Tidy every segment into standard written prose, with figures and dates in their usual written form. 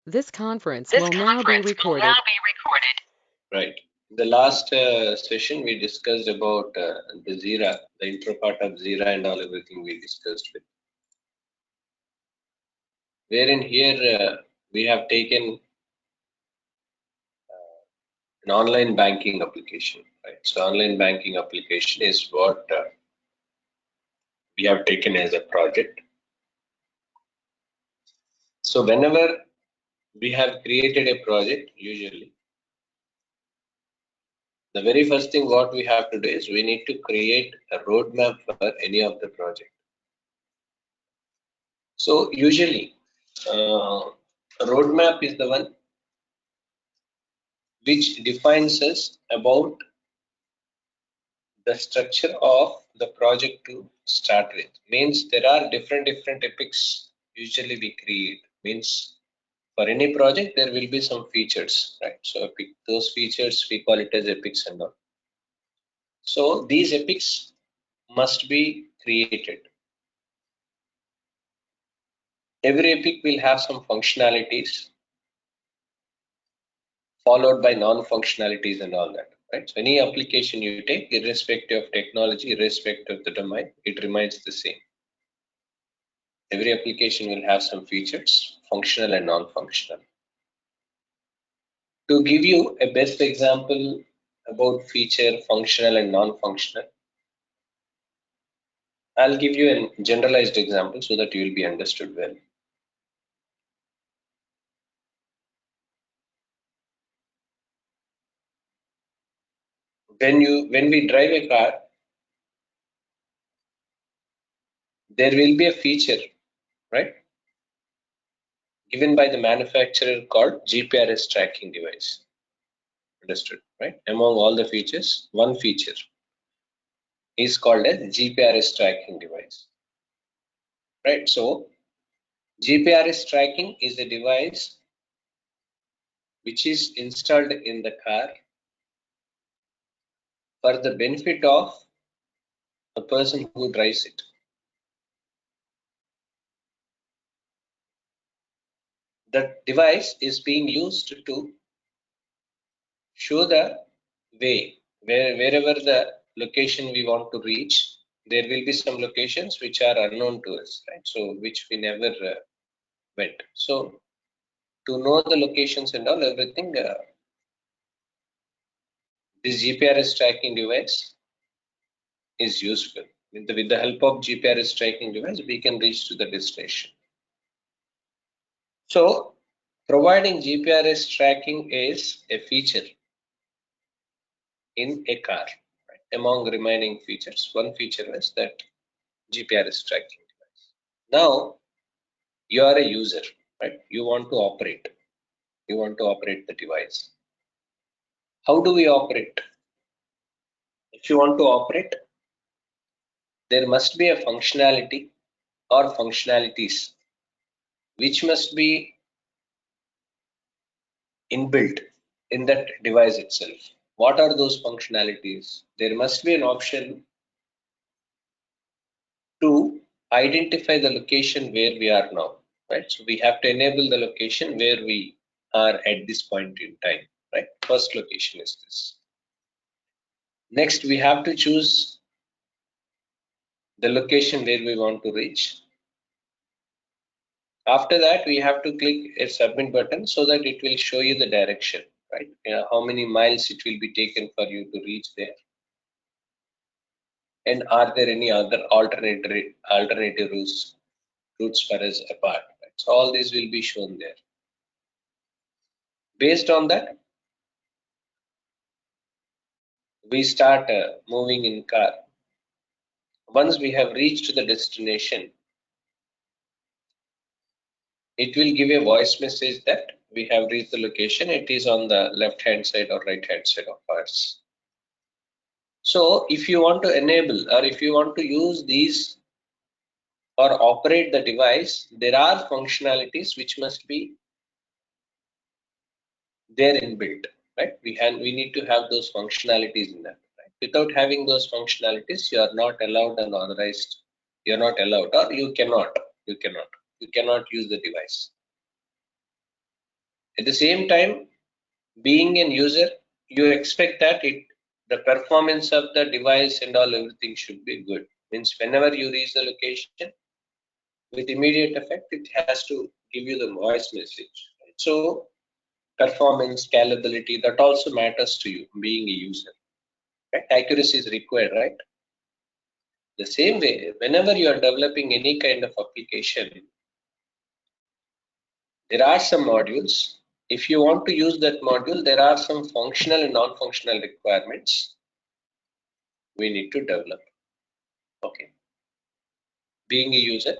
This conference will now be recorded. Right. The last session we discussed about the JIRA, the intro part of JIRA and all everything we discussed with. Wherein here we have taken an online banking application, right? So online banking application is what we have taken as a project. So whenever we have created a project, usually the very first thing what we have to do is we need to create a roadmap for any of the project. So usually roadmap is the one which defines us about the structure of the project to start with. Means there are different epics usually we create. Means for any project there will be some features, right? So epic, those features we call it as epics and all. So these epics must be created. Every epic will have some functionalities followed by non-functionalities and all that, right? So any application you take, irrespective of technology, irrespective of the domain, it remains the same. Every application will have some features, functional and non-functional. To give you a best example about feature, functional and non-functional, I'll give you a generalized example so that you will be understood well. When we drive a car, there will be a feature, right, given by the manufacturer called GPRS tracking device. Understood, right? Among all the features, one feature is called a GPRS tracking device, right? So GPRS tracking is a device which is installed in the car for the benefit of the person who drives it. The device is being used to show the way wherever the location we want to reach. There will be some locations which are unknown to us, right? So which we never went. So to know the locations and all everything, this GPRS tracking device is useful. With the help of GPRS tracking device, we can reach to the destination. So providing GPRS tracking is a feature in a car. Right? Among remaining features, one feature is that GPRS tracking device. Now you are a user, right? You want to operate. You want to operate the device. How do we operate? If you want to operate, there must be a functionality or functionalities which must be inbuilt in that device itself. What are those functionalities? There must be an option to identify the location where we are now, right? So we have to enable the location where we are at this point in time, right? First location is this. Next, we have to choose the location where we want to reach. After that, we have to click a submit button so that it will show you the direction, right? How many miles it will be taken for you to reach there. And are there any other alternative routes for us apart? Right? So all these will be shown there. Based on that, we start moving in car. Once we have reached the destination, it will give a voice message that we have reached the location. It is on the left hand side or right hand side of ours. So if you want to enable or if you want to use these or operate the device, there are functionalities which must be there inbuilt, right? We need to have those functionalities in that, right? Without having those functionalities, you are not allowed and authorized. You are not allowed, or you cannot use the device. At the same time, being an user, you expect that the performance of the device and all everything should be good. Means whenever you reach the location, with immediate effect, it has to give you the voice message. Right? So performance, scalability, that also matters to you being a user. Right? Accuracy is required, right? The same way, whenever you are developing any kind of application, there are some modules. If you want to use that module, there are some functional and non-functional requirements we need to develop. Okay. Being a user,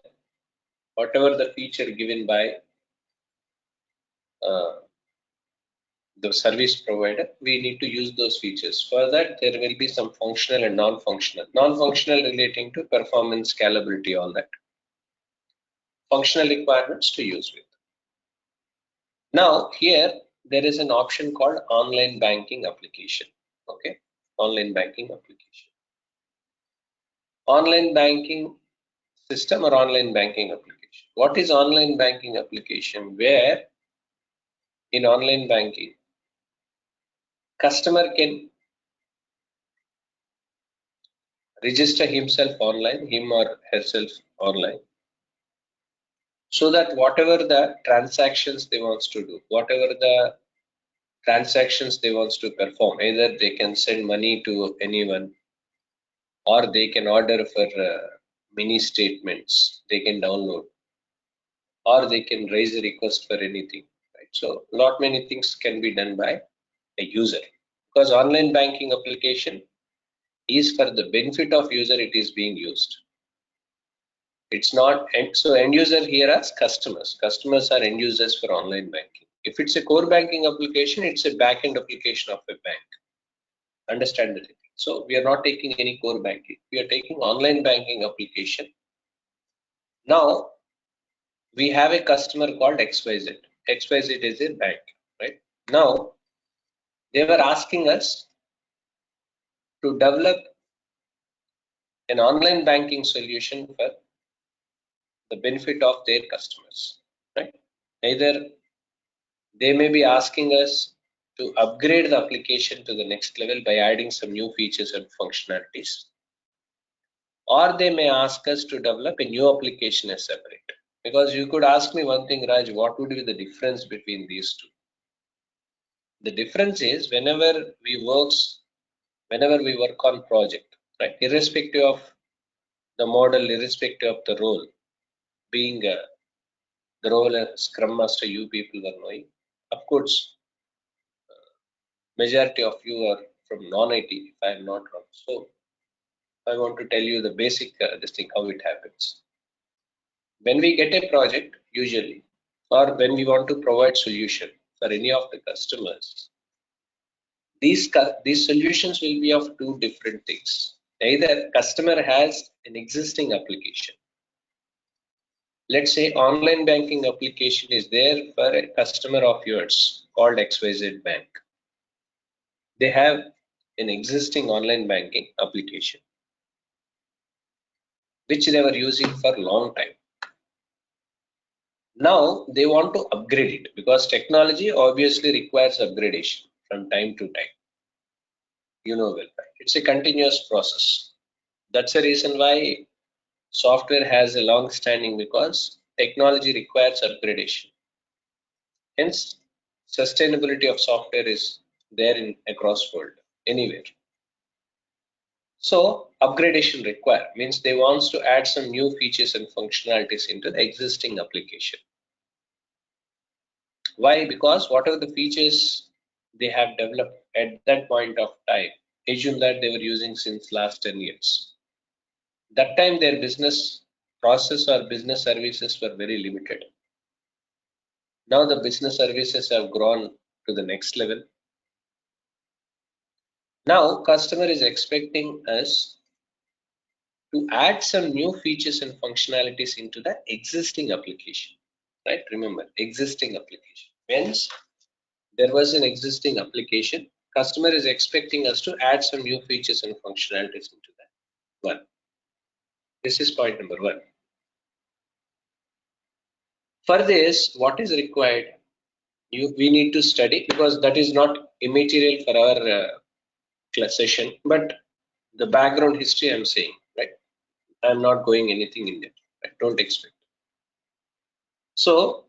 whatever the feature given by uh, the service provider, we need to use those features. For that, there will be some functional and non-functional. Non-functional relating to performance, scalability, all that. Functional requirements to use with. Now, here there is an option called online banking application. Okay, online banking application. Online banking system or online banking application. What is online banking application? Where in online banking, customer can register himself online, him or herself online, so that whatever the transactions they wants to do, whatever the transactions they wants to perform, either they can send money to anyone or they can order for mini statements they can download or they can raise a request for anything, right? So lot many things can be done by a user, because online banking application is for the benefit of user, it is being used. It's not, and so end user here as customers are end users for online banking. If it's a core banking application, it's a back-end application of a bank. Understand the thing. So we are not taking any core banking, we are taking online banking application. Now we have a customer called XYZ. XYZ is a bank, right? Now they were asking us to develop an online banking solution for the benefit of their customers, right? Either they may be asking us to upgrade the application to the next level by adding some new features and functionalities, or they may ask us to develop a new application as separate. Because you could ask me one thing, Raj, what would be the difference between these two? The difference is whenever we work on project, right? Irrespective of the model, irrespective of the role, being the role as Scrum Master, you people were knowing. Of course, majority of you are from non-IT, if I am not wrong. So I want to tell you the basic this thing, how it happens. When we get a project, usually, or when we want to provide solution for any of the customers, these solutions will be of two different things. Either customer has an existing application. Let's say online banking application is there for a customer of yours called XYZ Bank. They have an existing online banking application which they were using for a long time. Now they want to upgrade it because technology obviously requires upgradation from time to time. You know well, right? It's a continuous process. That's the reason why software has a long standing, because technology requires upgradation. Hence, sustainability of software is there in across world, anywhere. So upgradation required means they wants to add some new features and functionalities into the existing application. Why? Because whatever the features they have developed at that point of time, assume that they were using since last 10 years. That time their business process or business services were very limited. Now the business services have grown to the next level. Now customer is expecting us to add some new features and functionalities into the existing application, right? Remember, existing application. Hence, there was an existing application. Customer is expecting us to add some new features and functionalities into that. One. This is point number one. For this, what is required? we need to study, because that is not immaterial for our session, but the background history I'm saying, right? I'm not going anything in depth, right? Don't expect. So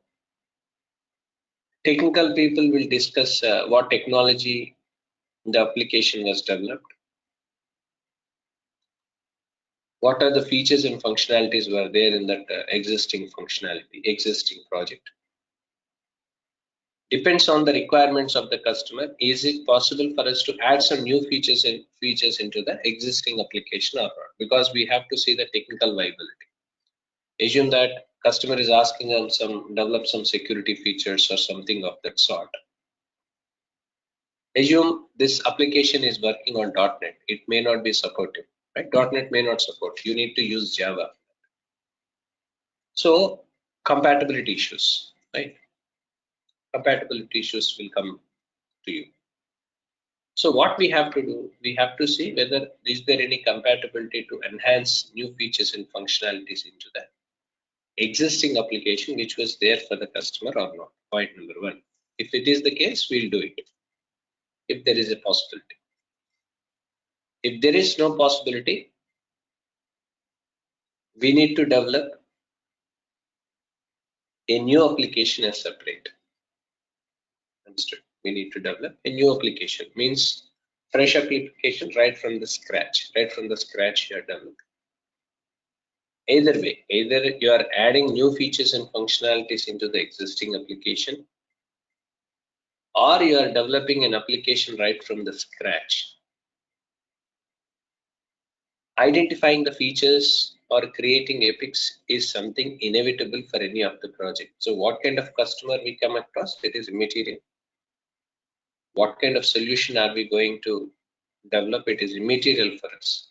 technical people will discuss what technology the application was developed, what are the features and functionalities were there in that existing functionality, existing project. Depends on the requirements of the customer. Is it possible for us to add some new features and features into the existing application or not? Because we have to see the technical viability. Assume that customer is asking them some develop some security features or something of that sort. Assume this application is working on .NET. It may not be supportive, right? .NET may not support. You need to use Java. So compatibility issues, right? Compatibility issues will come to you. So what we have to do, we have to see whether is there any compatibility to enhance new features and functionalities into the existing application which was there for the customer or not. Point number one. If it is the case, we'll do it. If there is a possibility. If there is no possibility, we need to develop a new application as separate. Understood? We need to develop a new application. Means fresh application right from the scratch. Right from the scratch you are developing. Either way, either you are adding new features and functionalities into the existing application, or you are developing an application right from the scratch. Identifying the features or creating epics is something inevitable for any of the project. So what kind of customer we come across, it is immaterial. What kind of solution are we going to develop, it is immaterial for us.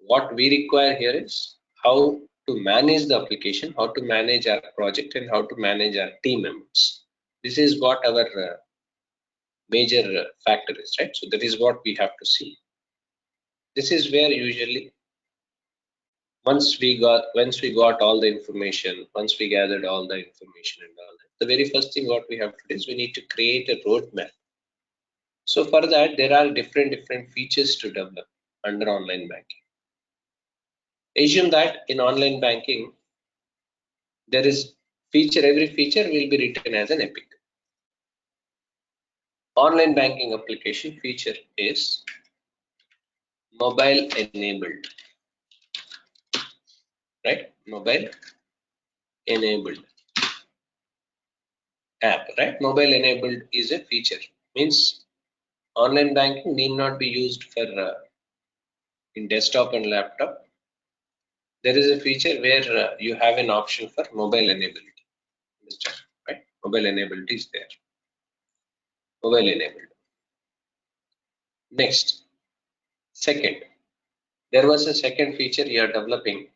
What we require here is how to manage the application, how to manage our project, and how to manage our team members. This is what our major factor is, right? So that is what we have to see. This is where usually once we got all the information, once we gathered all the information and all that, the very first thing what we have to do is we need to create a roadmap. So for that, there are different features to develop under online banking. Assume that in online banking, there is every feature will be written as an epic. Online banking application feature is mobile enabled, right? Mobile enabled app, right? Mobile enabled is a feature. Means online banking need not be used for in desktop and laptop. There is a feature where you have an option for mobile enabled. Understand, right? Mobile enabled is there. Mobile enabled. Next, second, there was a second feature you are developing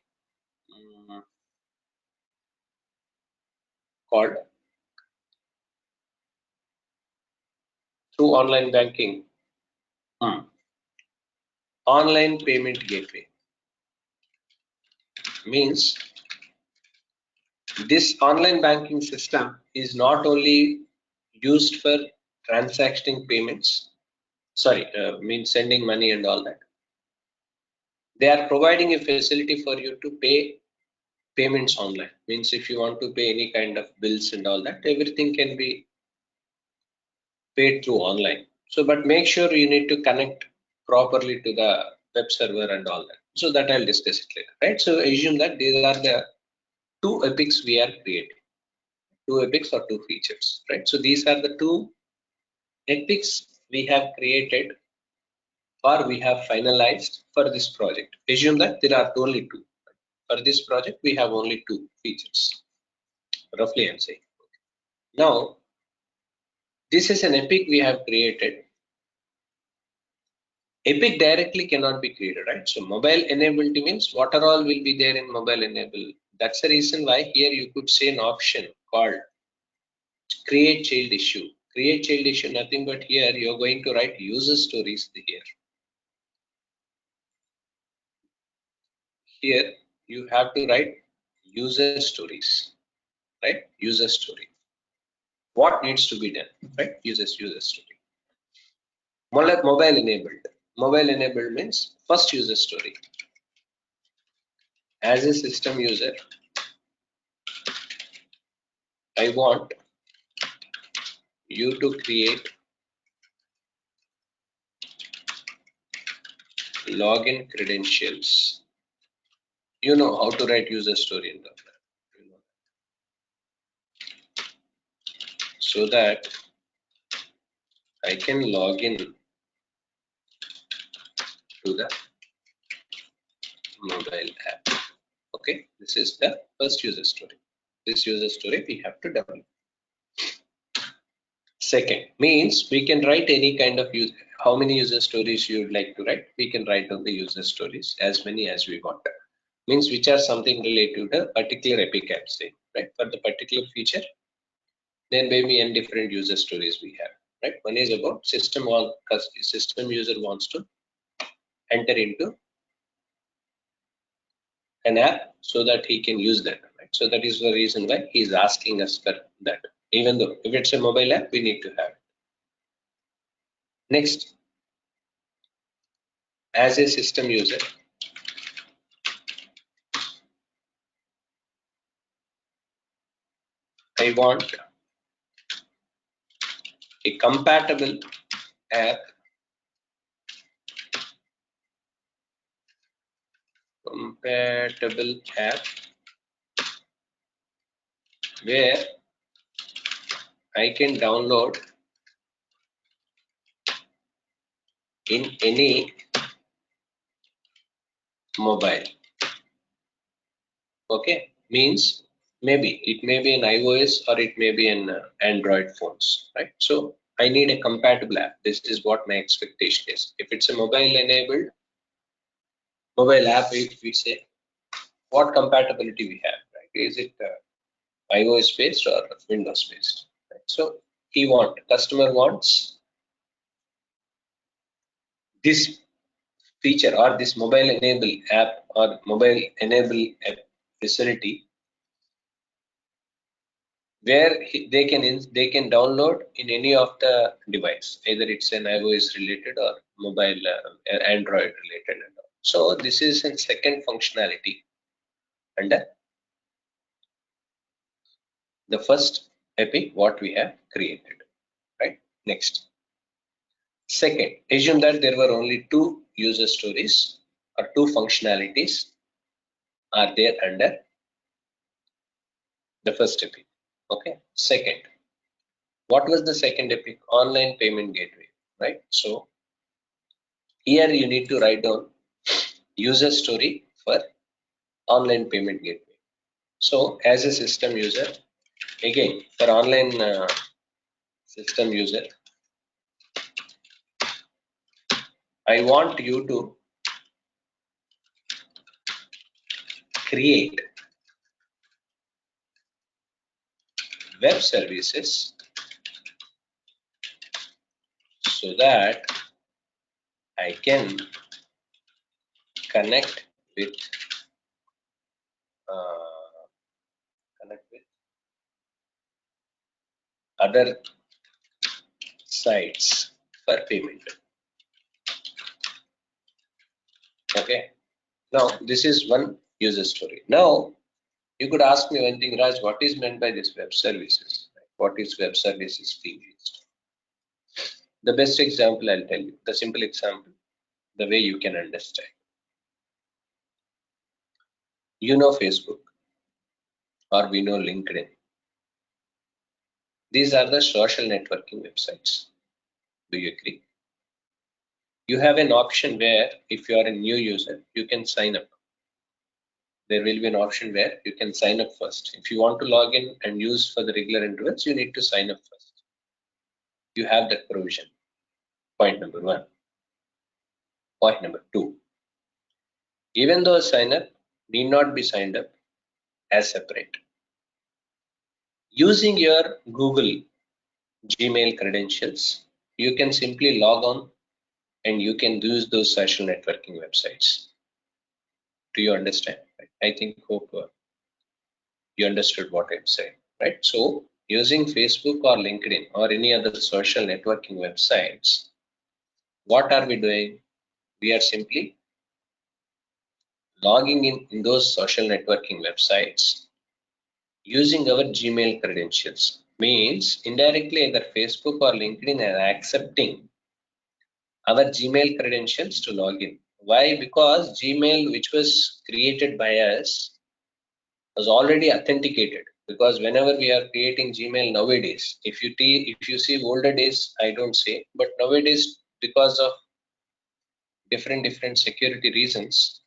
called through online banking, online payment gateway. Means this online banking system is not only used for transacting payments, means sending money and all that. They are providing a facility for you to pay payments online. Means if you want to pay any kind of bills and all that, everything can be paid through online. So, but make sure you need to connect properly to the web server and all that. So that I'll discuss it later, right? So assume that these are the two epics we are creating. Two epics or two features, right? So these are the two epics we have created or we have finalized for this project. Assume that there are only two. For this project, we have only two features. Roughly, I'm saying. Now, this is an epic we have created. Epic directly cannot be created, right? So mobile enabled means what are all will be there in mobile enabled. That's the reason why here you could say an option called create child issue. Create child issue, nothing but here you're going to write user stories here. Here you have to write user stories, right? User story. what needs to be done, right? User story. Mobile enabled. Mobile enabled means first user story. As a system user, I want you to create login credentials. You know how to write user story in that, you know, so that I can log in to the mobile app. Okay, this is the first user story. This user story we have to develop. Second means we can write any kind of user. How many user stories you would like to write? We can write down the user stories as many as we want. Means which are something related to a particular epic app, say, right? For the particular feature, then maybe n different user stories we have, right? One is about system user wants to enter into an app so that he can use that, right? So that is the reason why he is asking us for that. Even though if it's a mobile app, we need to have it. Next, as a system user, I want a compatible app, where I can download in any mobile. Okay, means maybe it may be in iOS or it may be in Android phones, right? So I need a compatible app. This is what my expectation is. If it's a mobile enabled mobile app, if we say what compatibility we have, right? Is it iOS based or Windows based? Right? So customer wants this feature or this mobile enable app or mobile enable app facility where they can download in any of the device, either it's an iOS related or mobile Android related. So this is a second functionality under the first epic what we have created, right? Next, second, assume that there were only two user stories or two functionalities are there under the first epic. Okay, second, what was the second epic? Online payment gateway, right? So here you need to write down user story for online payment gateway. So as a system user, again for online system user, I want you to create web services so that I can connect with uh, other sites for payment. Okay. Now this is one user story. Now you could ask me one thing, Raj, what is meant by this web services? What is web services being used? The best example I'll tell you, the simple example, the way you can understand. You know Facebook or we know LinkedIn. These are the social networking websites. Do you agree? You have an option where if you are a new user, you can sign up. There will be an option where you can sign up first. If you want to log in and use for the regular intervals, you need to sign up first. You have that provision. Point number one. Point number two. Even though a sign up need not be signed up as separate. Using your Google Gmail credentials, you can simply log on and you can use those social networking websites. Do you understand? I think hope you understood what I'm saying, right? So using Facebook or LinkedIn or any other social networking websites, what are we doing? We are simply logging in those social networking websites using our Gmail credentials. Means indirectly either Facebook or LinkedIn are accepting our Gmail credentials to log in. Why? Because Gmail, which was created by us, was already authenticated. Because whenever we are creating Gmail nowadays, if you see older days, I don't say, but nowadays because of different security reasons,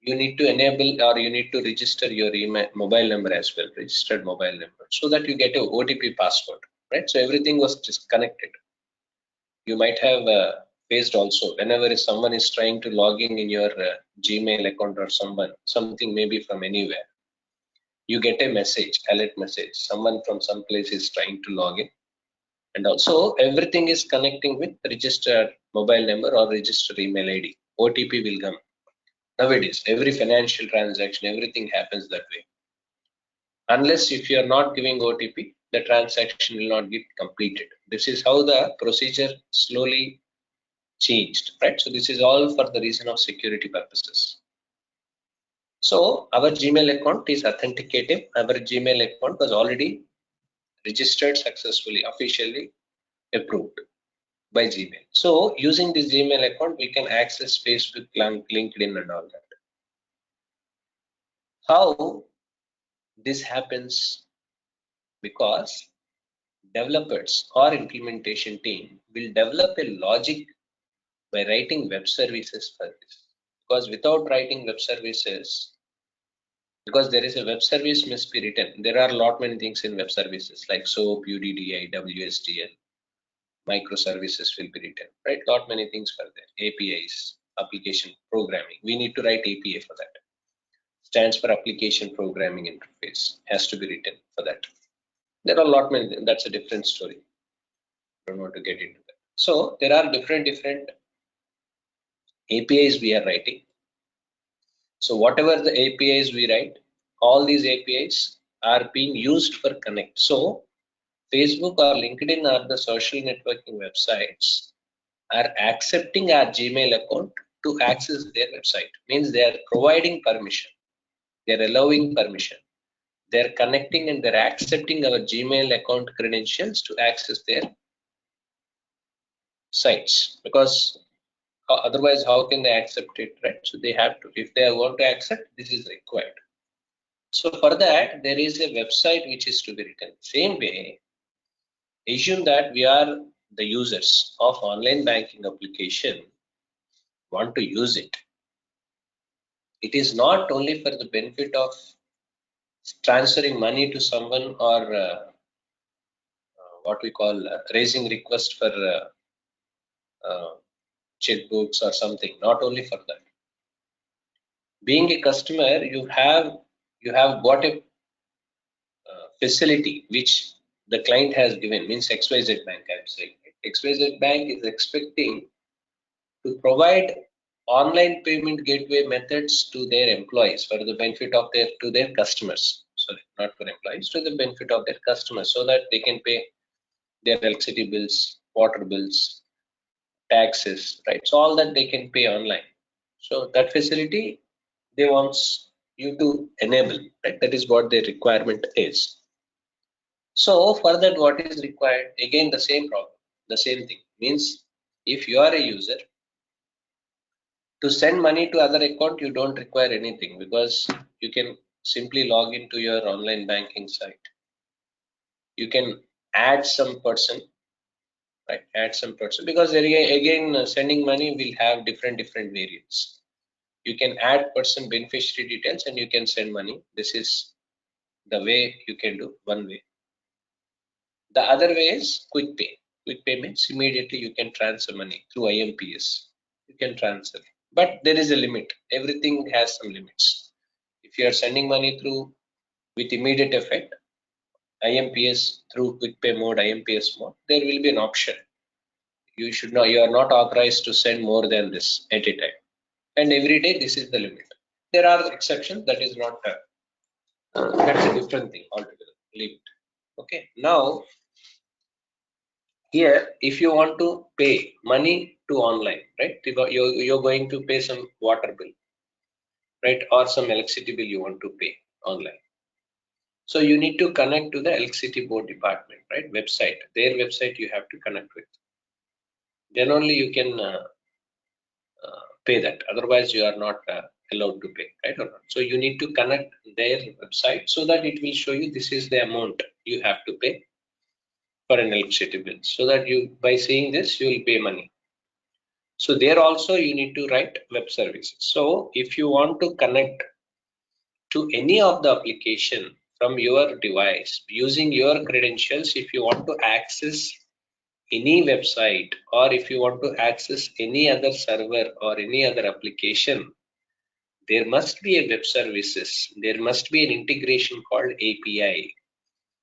you need to enable or you need to register your email mobile number as well, registered mobile number, so that you get a OTP password, right? So everything was disconnected. You might have faced also whenever someone is trying to log in your Gmail account or something maybe from anywhere, you get a message, alert message, someone from some place is trying to log in, and also everything is connecting with registered mobile number or registered email ID. OTP will come. Nowadays every financial transaction, everything happens that way. Unless if you are not giving OTP, the transaction will not get completed. This is how the procedure slowly changed, right? So this is all for the reason of security purposes. So our Gmail account is authenticated. Our Gmail account was already registered successfully, officially approved by Gmail. So using this Gmail account, we can access Facebook, LinkedIn, and all that. How this happens? Because developers or implementation team will develop a logic by writing web services for this. Because without writing web services, because there is a web service must be written. There are a lot many things in web services like SOAP, UDDI, WSDL, microservices will be written, right? Lot many things for that. APIs, application programming. We need to write API for that. Stands for application programming interface. Has to be written for that. There are a lot many. That's a different story. I don't want to get into that. So there are different APIs we are writing. So whatever the APIs we write, all these APIs are being used for connect. So Facebook or LinkedIn or the social networking websites are accepting our Gmail account to access their website. Means they are providing permission. They are allowing permission. They are connecting and they're accepting our Gmail account credentials to access their sites. Because otherwise, how can they accept it, right? So they have to, if they want to accept, this is required. So for that, there is a website which is to be written. Same way, assume that we are the users of online banking application, want to use it. It is not only for the benefit of transferring money to someone or what we call raising request for checkbooks or something. Not only for that. Being a customer, you have got a facility which the client has given. Means XYZ Bank, I'm saying. XYZ Bank is expecting to provide online payment gateway methods to their employees for the benefit of their customers. Sorry, not for employees, to the benefit of their customers, so that they can pay their electricity bills, water bills, taxes, right? So all that they can pay online. So that facility they wants you to enable, right? That is what their requirement is. So for that, what is required? Again, the same problem, the same thing. Means if you are a user, to send money to other account, you don't require anything because you can simply log into your online banking site. You can add some person, right? Add some person, because there again sending money will have different variants. You can add person beneficiary details and you can send money. This is the way you can do, one way. The other way is quick pay. Quick payments, immediately you can transfer money through IMPS. You can transfer, but there is a limit. Everything has some limits. If you are sending money through with immediate effect, IMPS through quick pay mode, IMPS mode, there will be an option. You are not authorized to send more than this at a time. And every day, this is the limit. There are exceptions, that is not, that's a different thing altogether. Leave it. Okay, now here if you want to pay money to online, right? You're going to pay some water bill, right? Or some electricity bill you want to pay online. So you need to connect to the electricity board department, right? Website, their website you have to connect with. Then only you can pay that. Otherwise, you are not allowed to pay, right or not? So you need to connect their website so that it will show you this is the amount you have to pay for an electricity bill. So that you, by seeing this, you will pay money. So there also you need to write web services. So if you want to connect to any of the application from your device using your credentials, if you want to access any website or if you want to access any other server or any other application, there must be a web services. There must be an integration called API.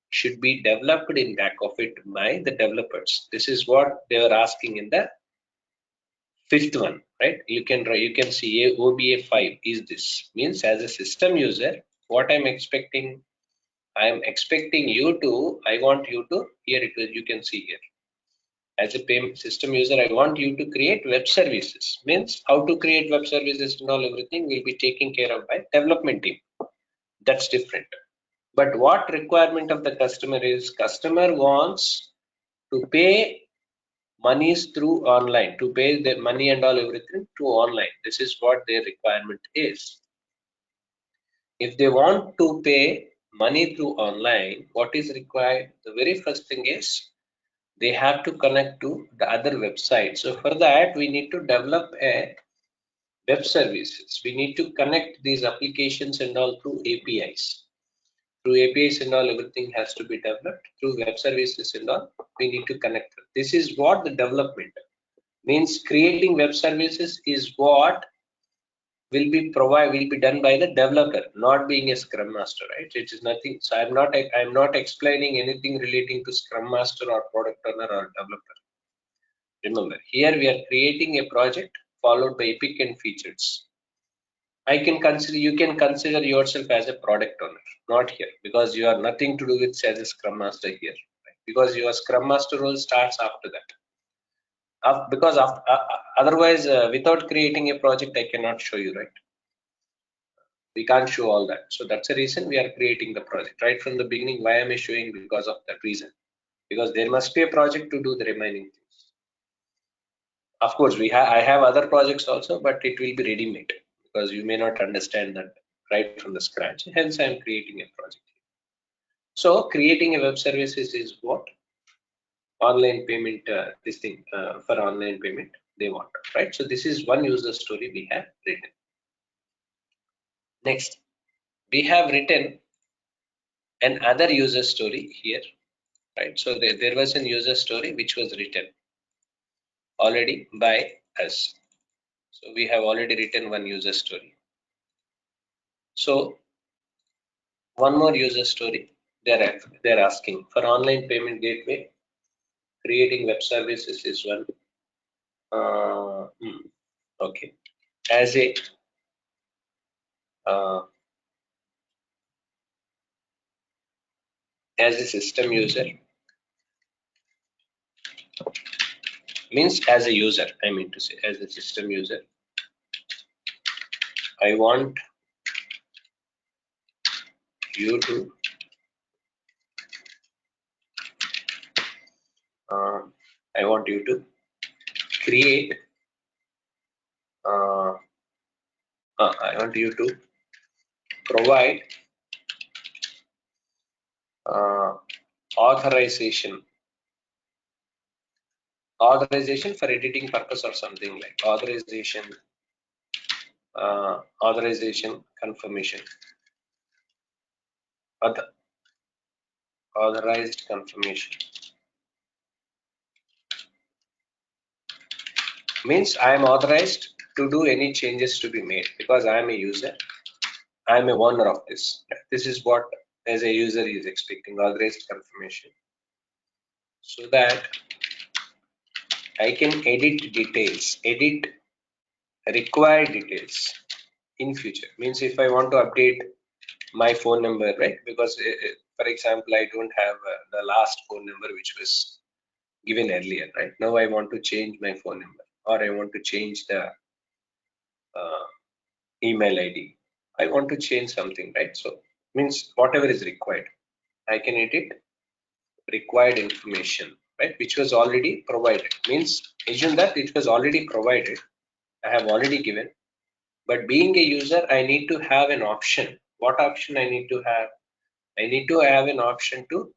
Should be developed in back of it by the developers. This is what they are asking in the fifth one, right? You can see OBA 5 is this. Means as a system user, what I'm expecting, I'm expecting you to, I want you to, here it is, you can see here. As a payment system user, I want you to create web services. Means how to create web services and all everything will be taken care of by development team. That's different. But what requirement of the customer is, customer wants to pay monies through online, to pay the money and all everything through online. This is what their requirement is. If they want to pay money through online, what is required? The very first thing is they have to connect to the other website. So for that, we need to develop a web services. We need to connect these applications and all through APIs. Through APIs and all, everything has to be developed. Through web services and all, we need to connect. This is what the development means. Creating web services is what will be done by the developer, not being a scrum master, right? It is nothing. So I'm not explaining anything relating to scrum master or product owner or developer. Remember, here we are creating a project followed by epic and features. You can consider yourself as a product owner, not here, because you are nothing to do with as a scrum master here, right? Because your scrum master role starts after that. Because otherwise, without creating a project, I cannot show you, right? We can't show all that. So that's the reason we are creating the project right from the beginning. Why am I showing? Because of that reason. Because there must be a project to do the remaining things. Of course, I have other projects also, but it will be ready-made because you may not understand that right from the scratch. Hence, I am creating a project. So creating a web services is what online payment, this thing for online payment they want, right? So this is one user story we have written. Next, we have written another user story here, right? So there was a user story which was written already by us. So we have already written one user story. So one more user story they're asking for online payment gateway. Creating web services is one. Okay, as a uh, as a system user, means as a user, I mean to say as a system user, I want you to uh, I want you to create I want you to provide uh, authorization for editing purpose or something like authorization confirmation, authorized confirmation means I am authorized to do any changes to be made because I am a user, I am a owner of this is what as a user is expecting, authorized confirmation, so that I can edit required details in future. Means if I want to update my phone number, right? Because For example, I don't have the last phone number which was given earlier, right? Now I want to change my phone number, or I want to change the uh, email ID. I want to change something, right? So means whatever is required, I can edit required information, right? Which was already provided. Means assume that it was already provided. I have already given, but being a user, I need to have an option. What option I need to have? I need to have an option to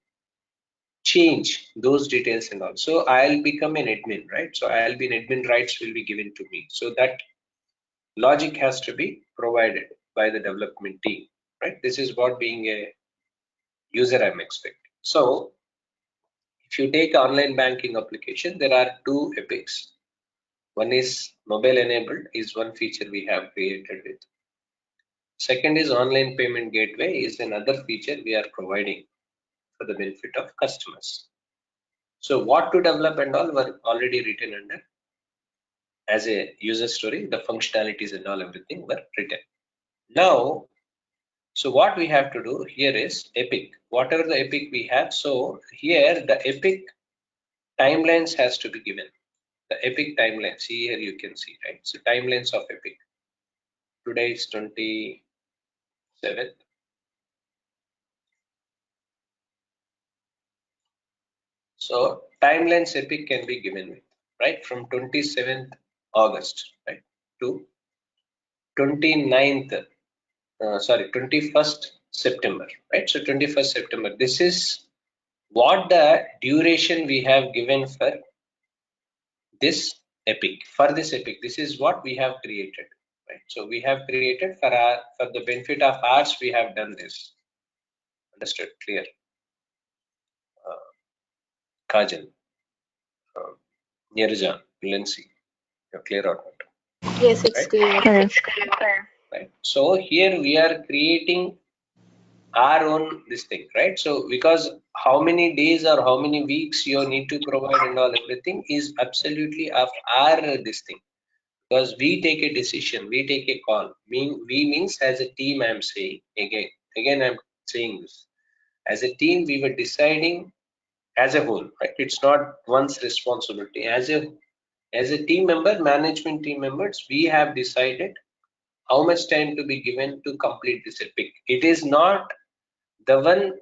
change those details and all. So I'll become an admin, right? So I'll be an admin rights will be given to me. So that logic has to be provided by the development team, right? This is what being a user I'm expecting. So if you take online banking application, there are two epics. One is mobile enabled is one feature we have created with. Second is online payment gateway is another feature we are providing for the benefit of customers. So what to develop and all were already written under as a user story, the functionalities and all everything were written. Now, so what we have to do here is epic, whatever the epic we have. So here the epic timelines has to be given. The epic timeline, see here you can see, right? So timelines of epic. Today is 27th. So timelines epic can be given with, right? From 27th August, right? To 29th, 21st September, right? So 21st September, this is what the duration we have given for this epic. For this epic, this is what we have created, right? So we have created for the benefit of ours, we have done this. Understood? Clear? Kajal, uh, Nirja, Lindsay, you're clear or not? Yes, it's Right? clear. Correct. Right. So here we are creating our own this thing, right? So because how many days or how many weeks you need to provide and all everything is absolutely of our this thing, because we take a decision, we take a call. We means as a team. I'm saying again I'm saying this as a team. We were deciding as a whole, right? It's not one's responsibility. As a team member, management team members, we have decided how much time to be given to complete this epic. It is not the one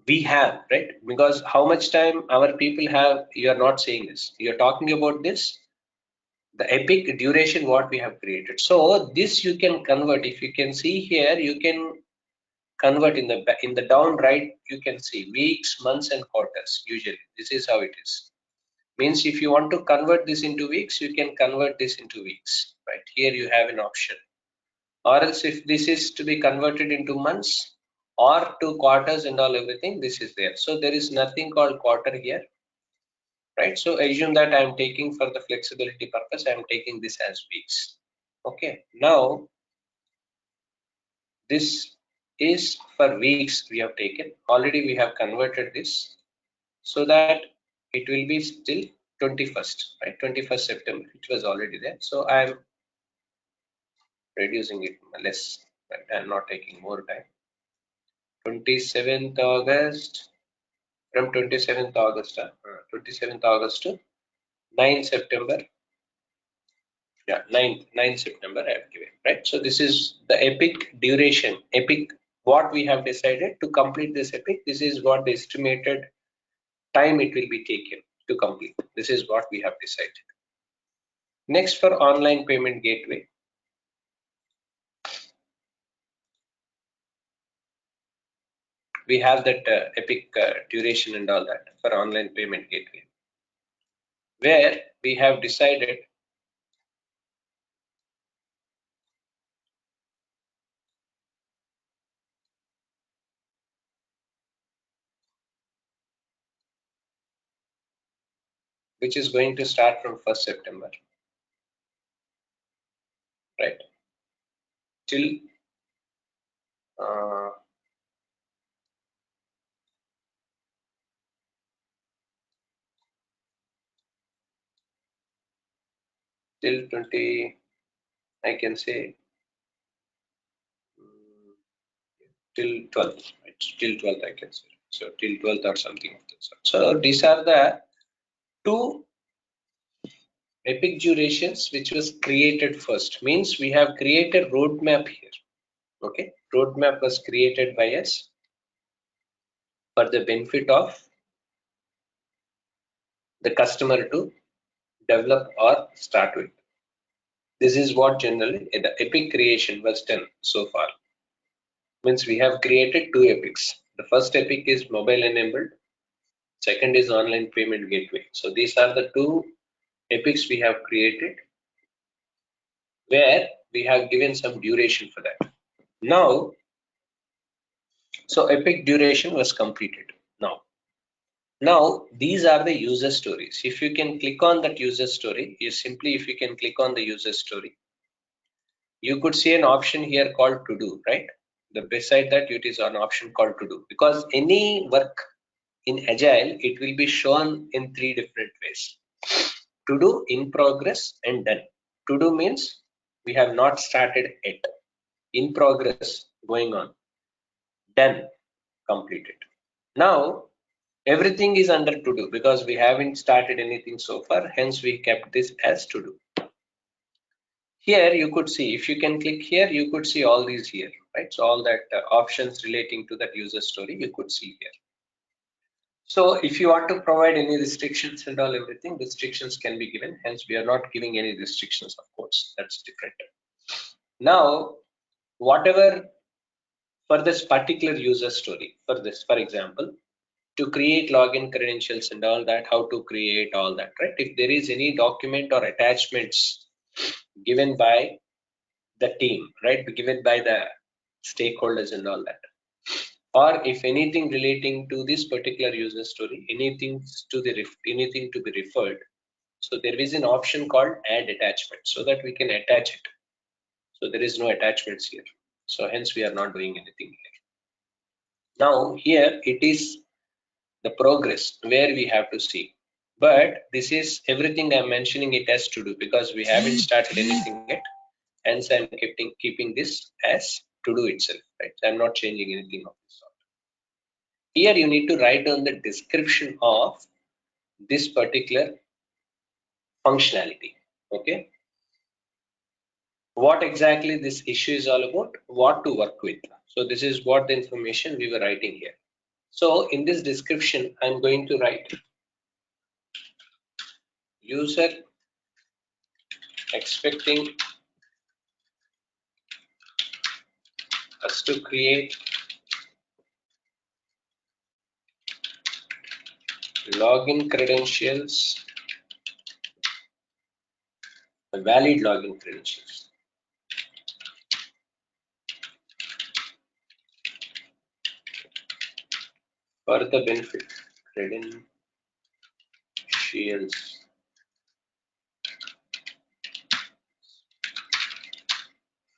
we have, right? Because how much time our people have, you are not saying this. You're talking about this, the epic duration what we have created. So this you can convert. If you can see here, you can convert in the down right. You can see weeks, months, and quarters. Usually, this is how it is. Means if you want to convert this into weeks, you can convert this into weeks. Right here, you have an option. Or else, if this is to be converted into months or to quarters and all everything, this is there. So there is nothing called quarter here, right? So assume that I am taking for the flexibility purpose, I am taking this as weeks. Okay, now this is for weeks we have taken. Already we have converted this so that it will be still 21st, right? 21st September, it was already there. So I am reducing it less, but I am not taking more time. 27th August, from 27th August, 27th August to 9 September. Yeah, 9 September I have given, right? So this is the epic duration, epic what we have decided to complete this epic. This is what the estimated time it will be taken to complete. This is what we have decided. Next, for online payment gateway, we have that epic duration and all that for online payment gateway, where we have decided which is going to start from 1st September, right? Till uh, till 20, I can say till 12th, right? Till 12th I can say. So till 12th or something of that sort. So these are the two epic durations which was created first. Means we have created roadmap here. Okay, roadmap was created by us for the benefit of the customer to develop or start with. This is what generally the epic creation was done so far. Means we have created two epics. The first epic is mobile enabled, second is online payment gateway. So these are the two epics we have created where we have given some duration for that. Now, so epic duration was completed. Now these are the user stories. If you can click on that user story, if you can click on the user story, you could see an option here called to do, right? The beside that it is an option called to do, because any work in Agile, it will be shown in three different ways: to do, in progress, and done. To do means we have not started yet, in progress, going on, done, completed. Now everything is under to do because we haven't started anything so far, hence we kept this as to do. Here you could see, if you can click here, you could see all these here, right? So all that options relating to that user story you could see here. So if you want to provide any restrictions and all, everything restrictions can be given, hence we are not giving any restrictions, of course, that's different. Now whatever for this particular user story, for example, to create login credentials and all that, how to create all that, right? If there is any document or attachments given by the team, right, given by the stakeholders and all that, or if anything relating to this particular user story, anything to be referred, so there is an option called add attachment so that we can attach it. So there is no attachments here, so hence we are not doing anything here. Now here it is the progress where we have to see, but this is everything I'm mentioning it as to do because we haven't started anything yet, hence I'm keeping this as to do itself, right? I'm not changing anything of this sort. Here you need to write down the description of this particular functionality. Okay, what exactly this issue is all about, what to work with. So this is what the information we were writing here. So in this description I'm going to write user expecting us to create login credentials, valid login credentials for the benefit credentials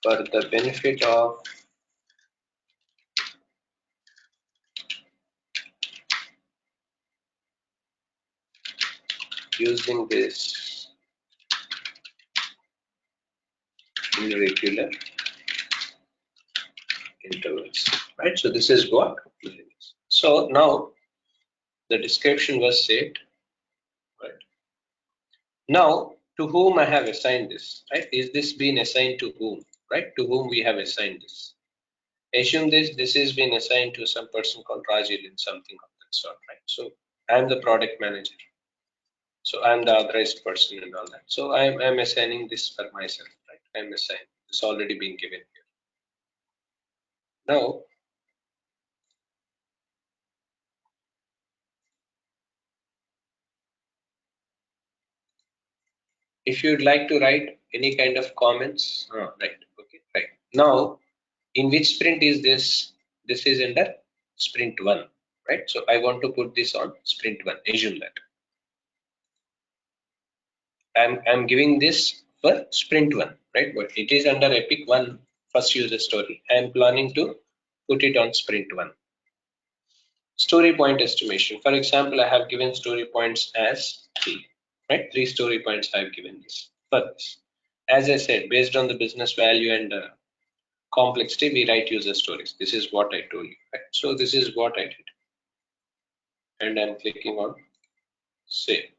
for the benefit of using this in regular intervals, right? So this is what it is. So now the description was saved, right? Now to whom I have assigned this, right? Is this being assigned to whom, right? To whom we have assigned this. Assume this is being assigned to some person called Rajil in something of that sort, right? So I'm the product manager. So I'm the authorized person and all that. So I'm assigning this for myself, right? I'm assigning. It's already been given here. Now, if you'd like to write any kind of comments, right? Okay, right. Now, in which sprint is this? This is under sprint 1, right? So I want to put this on sprint 1. Assume that I'm giving this for sprint 1, right? But it is under epic 1 first user story. I'm planning to put it on sprint 1. Story point estimation. For example, I have given story points as 3, right? 3 story points I have given this for this. As I said, based on the business value and complexity, we write user stories. This is what I told you, right? So this is what I did, and I'm clicking on save,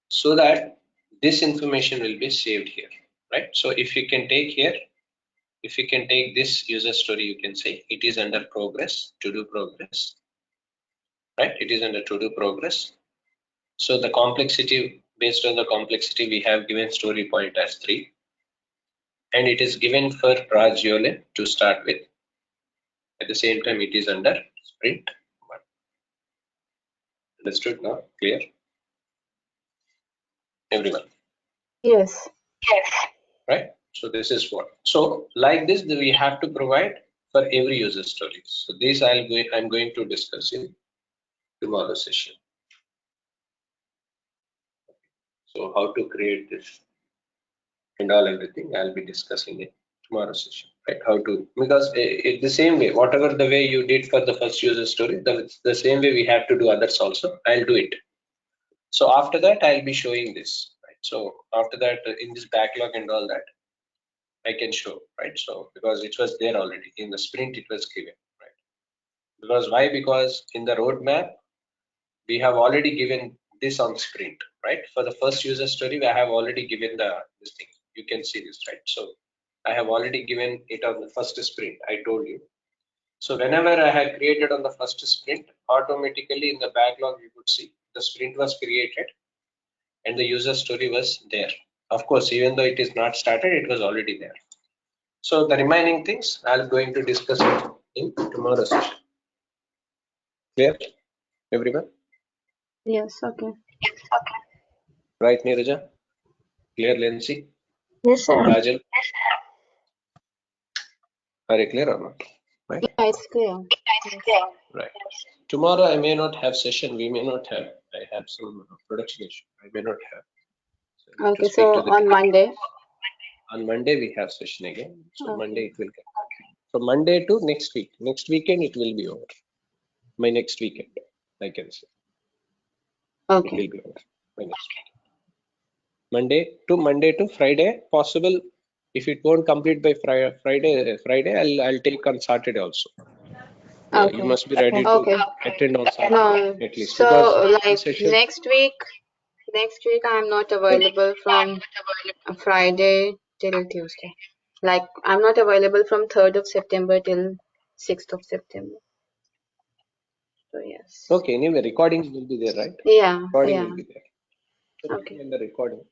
so that this information will be saved here, right? So if you can take here, if you can take this user story, you can say it is under progress, to do progress, right? It is under to do progress. So the complexity, based on the complexity, we have given story point as 3, and it is given for Ragiole to start with. At the same time, it is under sprint 1. Understood now? Clear? Everyone? Yes. Right? So this is what. So like this, we have to provide for every user story. So this I'm going to discuss in tomorrow's session. So how to create this and all everything I'll be discussing in tomorrow's session. Right? How to, because the same way, whatever the way you did for the first user story, the same way we have to do others also. I'll do it. So after that, I'll be showing this. Right? So after that, in this backlog and all that, I can show, right? So because it was there already in the sprint, it was given, right? Because why? Because in the roadmap, we have already given this on sprint, right? For the first user story, I have already given this thing. You can see this, right? So I have already given it on the first sprint. I told you. So whenever I had created on the first sprint, automatically in the backlog, you could see the sprint was created and the user story was there. Of course, even though it is not started, it was already there. So the remaining things I'm going to discuss it in tomorrow's session. Clear, everyone? Yes. Okay. Right, Neeraja? Clear, Lindsay? Yes, sir. Rajal? Are you clear or not? Right? Yeah, it's clear. Yes. Right. Tomorrow I may not have session. We may not have. I have some production issue. I may not have. So I need to Okay. speak So to the on team. Monday. On Monday we have session again. So Okay. Monday it will get. From Monday to next week. Next weekend it will be over. My next weekend, I can say. It Okay. will be over. My next weekend. Monday to Friday, possible. If it won't complete by Friday, I'll take on Saturday also. You Okay. must be ready to Okay. attend on Saturday No. at least, because So one like session. next week. Next week I'm not available from Friday till Tuesday. Like I'm not available from 3rd of September till 6th of September. So yes. Okay, anyway, recording will be there, right? Yeah. Recording Yeah. will be there. So Okay. in the recording.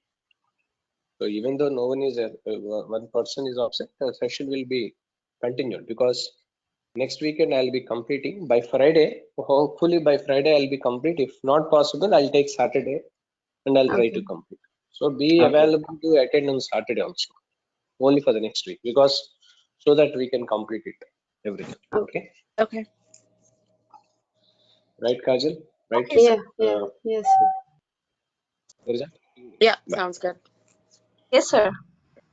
So even though no one is there, one person is absent, the session will be continued, because next weekend I'll be completing by Friday. Hopefully by Friday I'll be complete. If not possible, I'll take Saturday and I'll try to Okay. complete. So be Okay. available to attend on Saturday also, only for the next week, because so that we can complete it everything. Okay. Okay. Okay. Right, Kajal? Right? Yeah. Yeah. Uh, Yes. Sir. Girija? Yeah, Bye. sounds good. Yes, sir.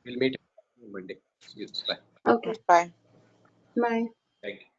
We'll meet on Monday. Yes, bye. Okay. Bye. Bye. Thank you.